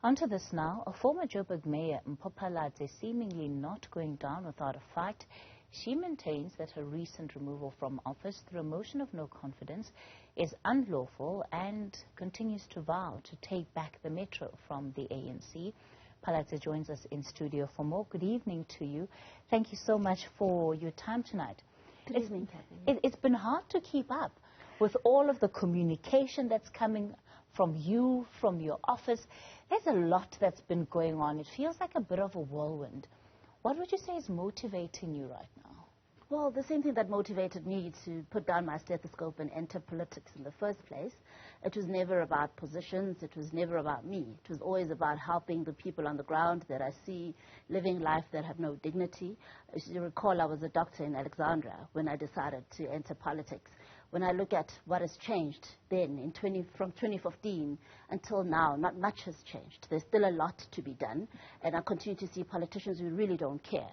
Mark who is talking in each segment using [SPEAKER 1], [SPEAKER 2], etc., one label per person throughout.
[SPEAKER 1] Onto this now. A former Joburg mayor, Mpho Phalatse, seemingly not going down without a fight. She maintains that her recent removal from office through a motion of no confidence is unlawful and continues to vow to take back the metro from the ANC. Phalatse joins us in studio for more. Good evening to you. Thank you so much for your time tonight.
[SPEAKER 2] Good evening, Catherine.
[SPEAKER 1] It's been hard to keep up with all of the communication that's coming from you, from your office. There's a lot that's been going on. It feels like a bit of a whirlwind. What would you say is motivating you right now?
[SPEAKER 2] Well, the same thing that motivated me to put down my stethoscope and enter politics in the first place. It was never about positions. It was never about me. It was always about helping the people on the ground that I see living life that have no dignity. As you recall, I was a doctor in Alexandria when I decided to enter politics. When I look at what has changed then, from 2015 until now, not much has changed. There's still a lot to be done, and I continue to see politicians who really don't care.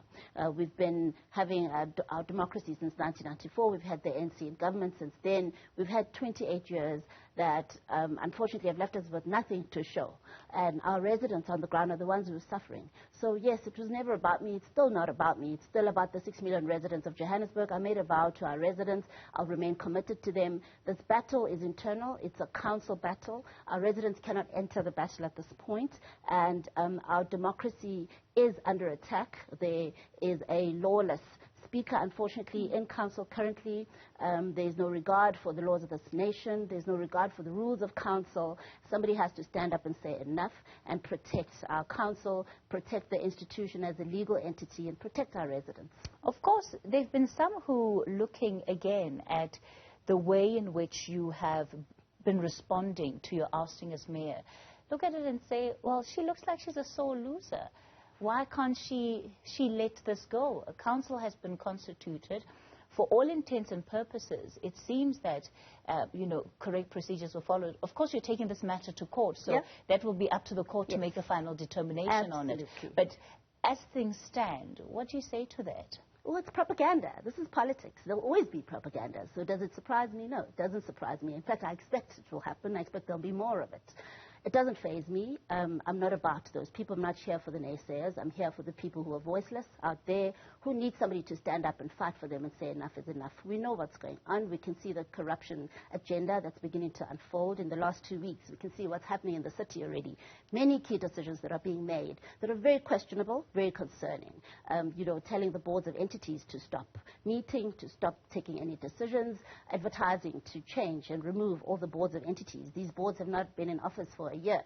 [SPEAKER 2] We've been having our democracy since 1994. We've had the ANC in government since then. We've had 28 years that unfortunately have left us with nothing to show, and our residents on the ground are the ones who are suffering. So yes, it was never about me. It's still not about me. It's still about the 6 million residents of Johannesburg. I made a vow to our residents. I'll remain committed to them. This battle is internal. It's a council battle. Our residents cannot enter the battle at this point, and our democracy is under attack. There is a lawless speaker, unfortunately, in council currently. There is no regard for the laws of this nation. There's no regard for the rules of council. Somebody has to stand up and say enough and protect our council, protect the institution as a legal entity, and protect our residents.
[SPEAKER 1] Of course, there have been some who looking again at the way in which you have been responding to your ousting as mayor. Look at it and say, well, she looks like she's a sore loser. Why can't she let this go? A council has been constituted. For all intents and purposes, it seems that, correct procedures were followed. Of course, you're taking this matter to court, so that will be up to the court to make a final determination on it. But as things stand, what do you say to that?
[SPEAKER 2] Well, it's propaganda. This is politics. There will always be propaganda. So does it surprise me? No, it doesn't surprise me. In fact, I expect it will happen. I expect there'll be more of it. It doesn't faze me. I'm not about those people. I'm not here for the naysayers. I'm here for the people who are voiceless out there, who need somebody to stand up and fight for them and say enough is enough. We know what's going on. We can see the corruption agenda that's beginning to unfold. In the last 2 weeks, we can see what's happening in the city already. Many key decisions that are being made that are very questionable, very concerning. Telling the boards of entities to stop meeting, to stop taking any decisions, advertising to change and remove all the boards of entities. These boards have not been in office for a year.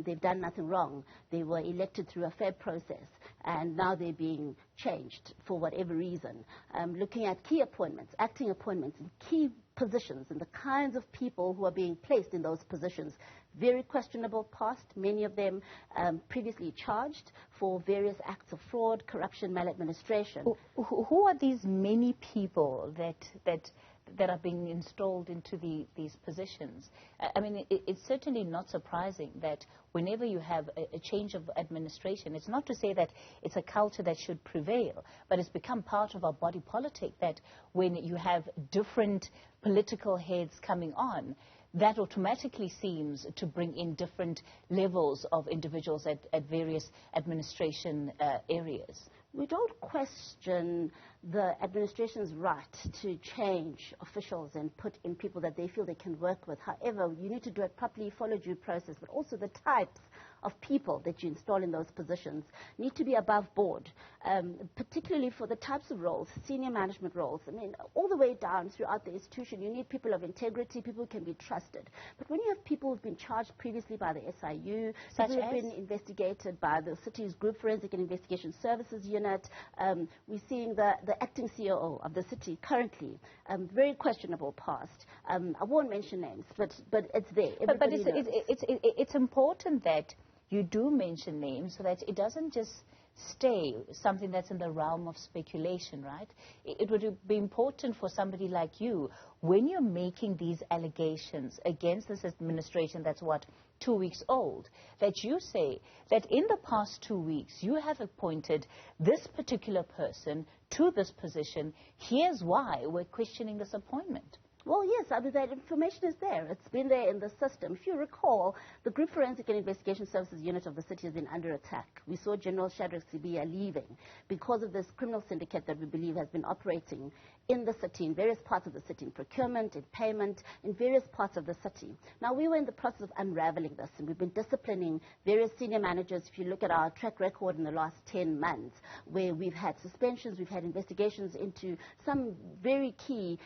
[SPEAKER 2] They've done nothing wrong. They were elected through a fair process, and now they're being changed for whatever reason. Looking at key appointments, acting appointments in key positions and the kinds of people who are being placed in those positions. Very questionable past, many of them previously charged for various acts of fraud, corruption, maladministration.
[SPEAKER 1] Who are these many people that are being installed into these positions? I mean, it's certainly not surprising that whenever you have a change of administration, it's not to say that it's a culture that should prevail, but it's become part of our body politic that when you have different political heads coming on, that automatically seems to bring in different levels of individuals at various administration areas.
[SPEAKER 2] We don't question the administration's right to change officials and put in people that they feel they can work with. However, you need to do it properly, follow due process, but also the types of people that you install in those positions need to be above board, particularly for the types of roles, senior management roles. I mean, all the way down throughout the institution, you need people of integrity, people who can be trusted. But when you have people who've been charged previously by the SIU, people who've been investigated by the city's Group Forensic and Investigation Services Unit, we're seeing the acting COO of the city currently, very questionable past. I won't mention names, but it's there.
[SPEAKER 1] But it's important that you do mention names so that it doesn't just stay something that's in the realm of speculation, right? It would be important for somebody like you, when you're making these allegations against this administration that's, 2 weeks old, that you say that in the past 2 weeks you have appointed this particular person to this position. Here's why we're questioning this appointment.
[SPEAKER 2] Well, yes, I mean, that information is there. It's been there in the system. If you recall, the Group Forensic and Investigation Services Unit of the city has been under attack. We saw General Shadrach Sibiya leaving because of this criminal syndicate that we believe has been operating in the city, in various parts of the city, in procurement, in payment, in various parts of the city. Now, we were in the process of unraveling this, and we've been disciplining various senior managers. If you look at our track record in the last 10 months, where we've had suspensions, we've had investigations into some very key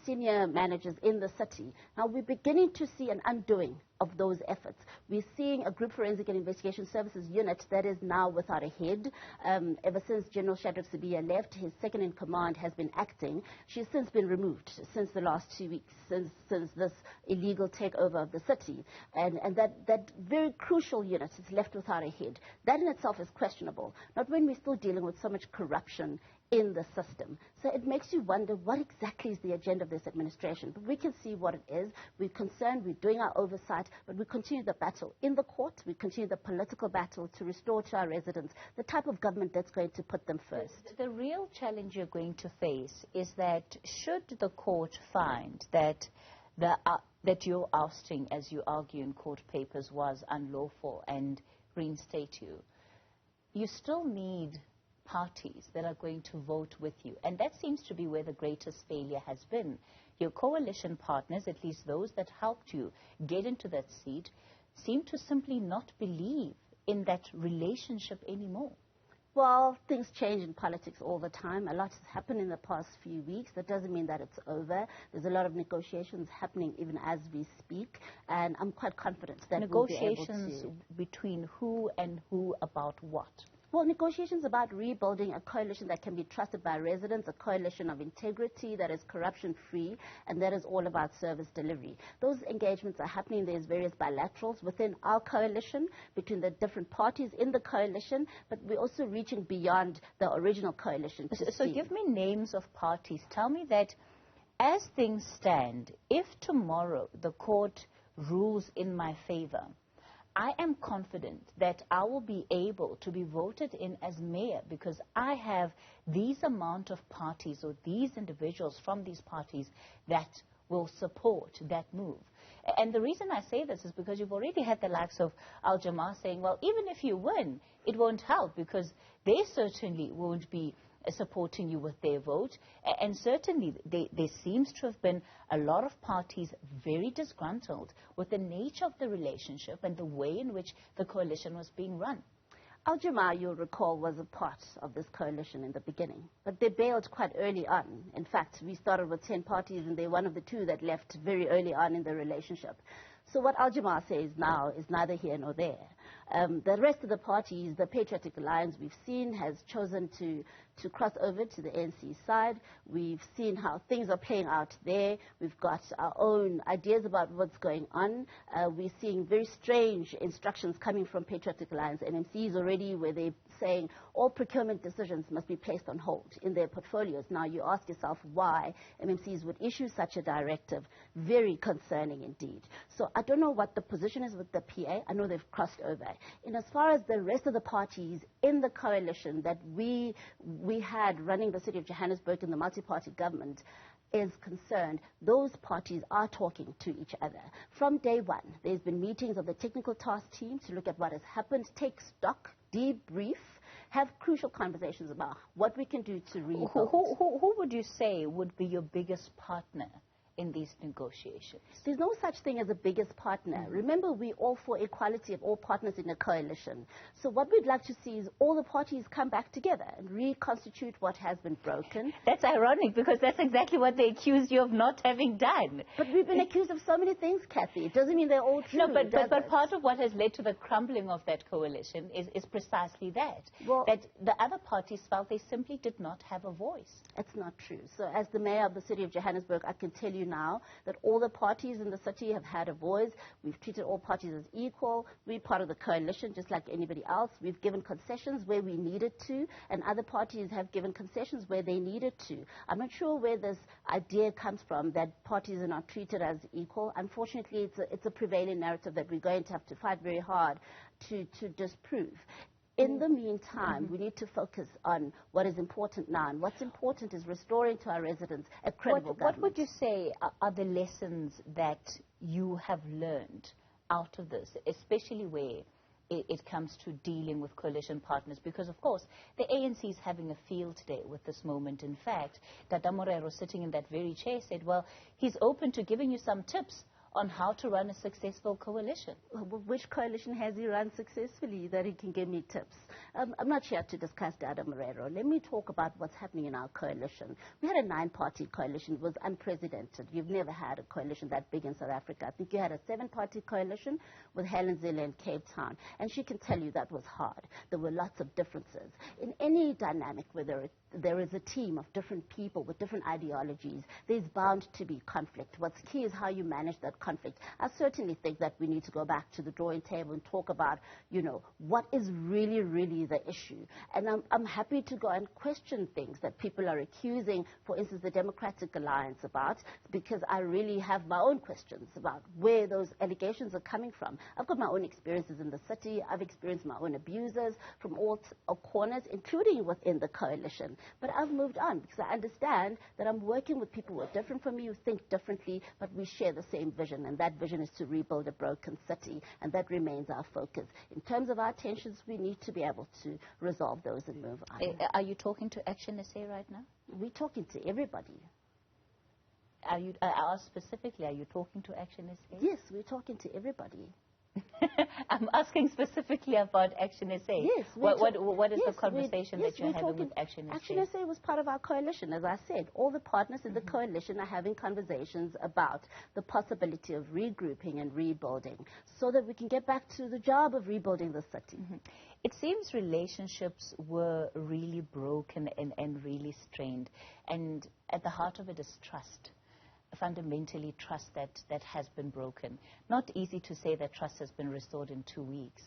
[SPEAKER 2] senior managers in the city. Now, we're beginning to see an undoing of those efforts. We're seeing a Group Forensic and Investigation Services unit that is now without a head. Ever since General Shadrach Sibiya left, his second in command has been acting. She's since been removed since the last 2 weeks, since this illegal takeover of the city. And that very crucial unit is left without a head. That in itself is questionable, not when we're still dealing with so much corruption in the system. So it makes you wonder what exactly is the agenda of this administration. But we can see what it is. We're concerned, we're doing our oversight, but we continue the battle in the court. We continue the political battle to restore to our residents the type of government that's going to put them first.
[SPEAKER 1] The real challenge you're going to face is that should the court find that that your ousting, as you argue in court papers, was unlawful and reinstate you, you still need parties that are going to vote with you. And that seems to be where the greatest failure has been. Your coalition partners, at least those that helped you get into that seat, seem to simply not believe in that relationship anymore.
[SPEAKER 2] Well, things change in politics all the time. A lot has happened in the past few weeks. That doesn't mean that it's over. There's a lot of negotiations happening even as we speak, and I'm quite confident that
[SPEAKER 1] negotiations
[SPEAKER 2] we'll be able to.
[SPEAKER 1] Between who and who about what?
[SPEAKER 2] Well, negotiations about rebuilding a coalition that can be trusted by residents, a coalition of integrity that is corruption-free, and that is all about service delivery. Those engagements are happening. There's various bilaterals within our coalition, between the different parties in the coalition, but we're also reaching beyond the original coalition.
[SPEAKER 1] So give me names of parties. Tell me that as things stand, if tomorrow the court rules in my favor, I am confident that I will be able to be voted in as mayor because I have these amount of parties or these individuals from these parties that will support that move. And the reason I say this is because you've already had the likes of Al-Jamaa saying, well, even if you win, it won't help because they certainly won't be supporting you with their vote. And certainly there seems to have been a lot of parties very disgruntled with the nature of the relationship and the way in which the coalition was being run.
[SPEAKER 2] Al-Jamaa, you'll recall, was a part of this coalition in the beginning, but they bailed quite early on. In fact, we started with 10 parties, and they're one of the 2 that left very early on in the relationship. So what Al-Jamaa says now is neither here nor there. The rest of the parties, the Patriotic Alliance we've seen, has chosen to cross over to the ANC side. We've seen how things are playing out there. We've got our own ideas about what's going on. We're seeing very strange instructions coming from Patriotic Alliance MMCs already, where they're saying all procurement decisions must be placed on hold in their portfolios. Now, you ask yourself why MMCs would issue such a directive. Very concerning indeed. So I don't know what the position is with the PA. I know they've crossed over. And as far as the rest of the parties in the coalition that we had running the city of Johannesburg in the multi-party government is concerned, those parties are talking to each other. From day one, there's been meetings of the technical task team to look at what has happened, take stock, debrief, have crucial conversations about what we can do to rebuild.
[SPEAKER 1] Who would you say would be your biggest partner in these negotiations?
[SPEAKER 2] There's no such thing as a biggest partner. Remember, we're all for equality of all partners in a coalition. So what we'd like to see is all the parties come back together and reconstitute what has been broken.
[SPEAKER 1] That's ironic because that's exactly what they accused you of not having done.
[SPEAKER 2] But we've been accused of so many things, Kathy. It doesn't mean they're all true.
[SPEAKER 1] No, but part of what has led to the crumbling of that coalition is precisely that. Well, that the other parties felt they simply did not have a voice.
[SPEAKER 2] It's not true. So as the mayor of the city of Johannesburg, I can tell you now that all the parties in the city have had a voice. We've treated all parties as equal. We're part of the coalition just like anybody else. We've given concessions where we needed to, and other parties have given concessions where they needed to. I'm not sure where this idea comes from that parties are not treated as equal. Unfortunately, it's a prevailing narrative that we're going to have to fight very hard to disprove. In the meantime, we need to focus on what is important now. And what's important is restoring to our residents a credible government.
[SPEAKER 1] What would you say are the lessons that you have learned out of this, especially where it comes to dealing with coalition partners? Because, of course, the ANC is having a field day with this moment. In fact, Tata Morero, sitting in that very chair, said, well, he's open to giving you some tips on how to run a successful coalition.
[SPEAKER 2] Which coalition has he run successfully that he can give me tips? I'm not here to discuss Dada Morero. Let me talk about what's happening in our coalition. We had a 9-party coalition. It was unprecedented. You've never had a coalition that big in South Africa. I think you had a 7-party coalition with Helen Zille in Cape Town. And she can tell you that was hard. There were lots of differences. In any dynamic, whether there is a team of different people with different ideologies, there's bound to be conflict. What's key is how you manage that conflict. I certainly think that we need to go back to the drawing table and talk about, you know, what is really, really the issue. And I'm happy to go and question things that people are accusing, for instance, the Democratic Alliance about, because I really have my own questions about where those allegations are coming from. I've got my own experiences in the city. I've experienced my own abusers from all corners, including within the coalition. But I've moved on because I understand that I'm working with people who are different from me, who think differently, but we share the same vision, and that vision is to rebuild a broken city, and that remains our focus. In terms of our tensions, we need to be able to resolve those and move on.
[SPEAKER 1] Are you talking to Action SA right now?
[SPEAKER 2] We're talking to everybody.
[SPEAKER 1] I asked specifically, are you talking to Action SA?
[SPEAKER 2] Yes, we're talking to everybody.
[SPEAKER 1] I'm asking specifically about Action SA.
[SPEAKER 2] Yes.
[SPEAKER 1] What is the conversation that you're having with Action SA?
[SPEAKER 2] Action SA was part of our coalition, as I said. All the partners in the coalition are having conversations about the possibility of regrouping and rebuilding so that we can get back to the job of rebuilding the city.
[SPEAKER 1] It seems relationships were really broken and really strained. And at the heart of it is trust. Fundamentally trust that has been broken. Not easy to say that trust has been restored in 2 weeks.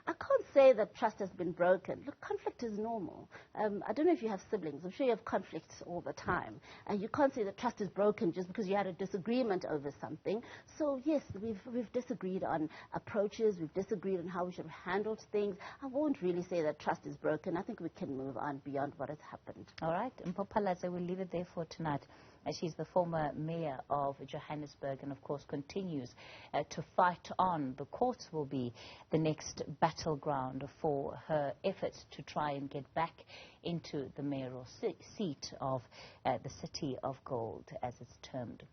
[SPEAKER 2] I can't say that trust has been broken. Look, conflict is normal. I don't know if you have siblings. I'm sure you have conflicts all the time. And you can't say that trust is broken just because you had a disagreement over something. So, yes, we've disagreed on approaches. We've disagreed on how we should have handled things. I won't really say that trust is broken. I think we can move on beyond what has happened.
[SPEAKER 1] All right. Mpho Phalatse, we'll leave it there for tonight. She's the former mayor of Johannesburg and, of course, continues to fight on. The courts will be the next battleground for her efforts to try and get back into the mayoral seat of the City of Gold, as it's termed.